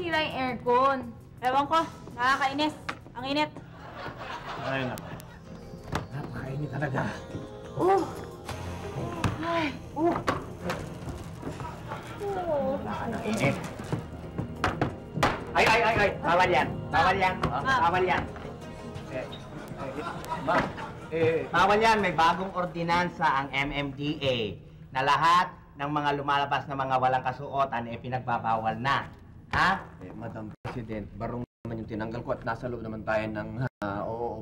nasira yung aircon. Ewan ko, nakakainis. Ang init. Ay, naku. Napakainit talaga. Ay, Init. Ay! Bawal yan. Bawal yan. Bawal yan. Bawal yan. May bagong ordinansa ang MMDA na lahat ng mga lumalabas na mga walang kasuotan pinagbabawal na. Ha? Madam President, barong naman yung tinanggal ko at nasa loob naman tayo ng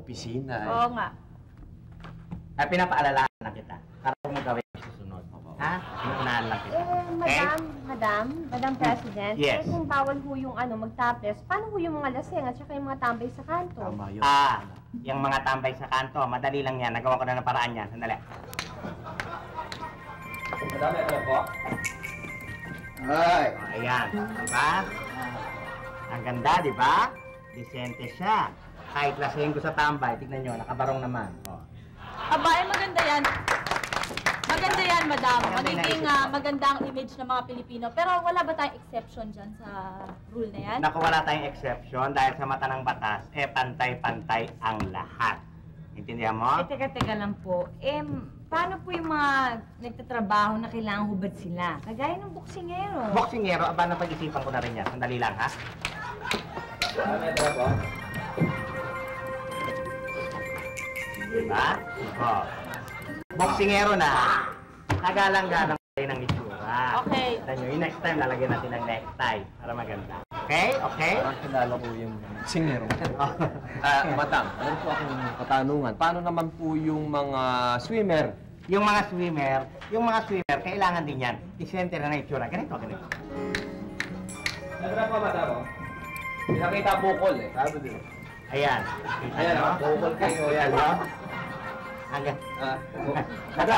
opisina. Oo nga. Ay, pinapaalalahan na kita para mo gawin yung susunod. Ha? Inuunahan lang kita. Madam President, Yes. kung bawal ho yung magtaples, paano ho yung mga laseng at saka yung mga tambay sa kanto? Tama yun. Yung mga tambay sa kanto, madali lang yan. Nagawa ko na ng paraan yan. Sandali. Madami, alam po? Ay! Ayan. Diba? Ang ganda, diba? Decente siya. Kahit lasing ko sa tambay, tignan nyo, nakabarong naman. Aba, maganda yan. Maganda yan, madam. Magiging maganda ang image ng mga Pilipino. Pero wala ba tayong exception dyan sa rule na yan? Naku, wala tayong exception dahil sa mata ng batas, pantay-pantay ang lahat. Intindihan mo? Teka lang po. Paano po yung mga nagtatrabaho na kailangan hubad sila? Kagaya ng boksingero. Boksingero, aba, napag-isipan ko na rin yan. Sandali lang, ha? Diba? Boksingero na. Nagalang-galang tayo ng itsura. Okay. Yung next time, lalagyan natin ng necktie para maganda. Okay? Okay? Parang kilala ko yung singero. Madam, meron po akong katanungan. Paano naman po yung mga swimmer? Yung mga swimmer, kailangan din yan. Isente na itsura. Ganito. Nagrap pa, madam, pinakita bukol Sabi din. Ayan. Ayan, bukol kayo. Ayan, no? Hanggang.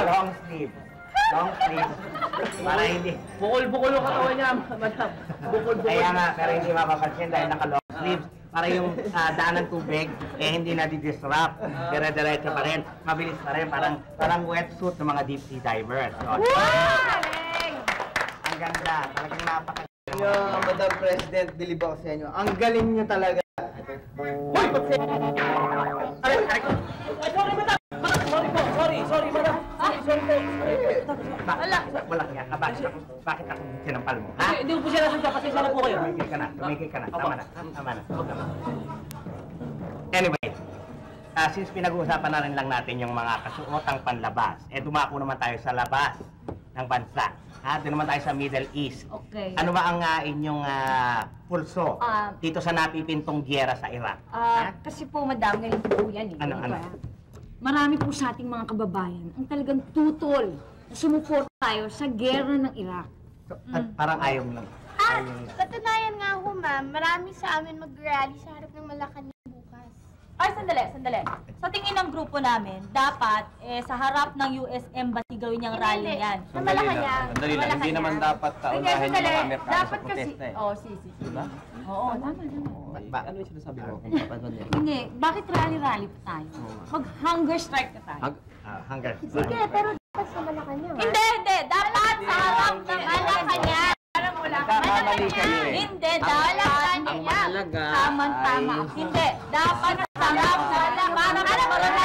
Long sleeve. Long sleeve. Para hindi. Bukol yung katawan niya, madam. Bukol. Kaya nga, pero hindi mapapansin dahil naka-long sleeves. Para yung daan ng tubig, hindi na di-disrupt. Dire-diretso pa rin. Mabilis pa rin. Parang wetsuit ng mga deep sea divers. So, ang ganda. Talagang napaka... Madam President, believe ako sa inyo. Ang galing niyo talaga. Aray ko! Sorry, madam! Sorry po! Sorry, madam! Sorry po! Walang yan. Bakit ako sinampal mo? Ha? Hindi ko po siya nasunod. Pasensya na po kayo. Tumigil ka na. Tama na. Anyway, since pinag-uusapan na rin lang natin yung mga kasuotang panlabas, dumako naman tayo sa labas ng bansa. Doon naman tayo sa Middle East. Okay. Ano ba ang inyong pulso dito sa napipintong giyera sa Iraq? Kasi po, madam, ganito po yan Ano? Marami po sa ating mga kababayan ang talagang tutol na sumuporta tayo sa gera ng Iraq. Parang ayaw mo lang. Katunayan nga ho, ma'am. Marami sa amin mag-rally sa harap ng Malacanang bukas. Ay, sandali. Sa tingin ng grupo namin, dapat sa harap ng US Embassy gawin niyang rally yan. Sa Malacanang. Sandali lang, hindi naman dapat unahin yung mga Amerikano sa protesta Diba? Oo, tama. Ano yung sinasabi mo kung paano niya? Hindi, bakit rally pa tayo? Mag-hunger strike na tayo. Hunger. Sige, pero dapat sa Malacanang. Hindi! Dapat sa harap ng Malacanang. Kamali kayo Hindi, dapat. Ang mahalaga Tama. Hindi, dapat sa harap ng Malacanang.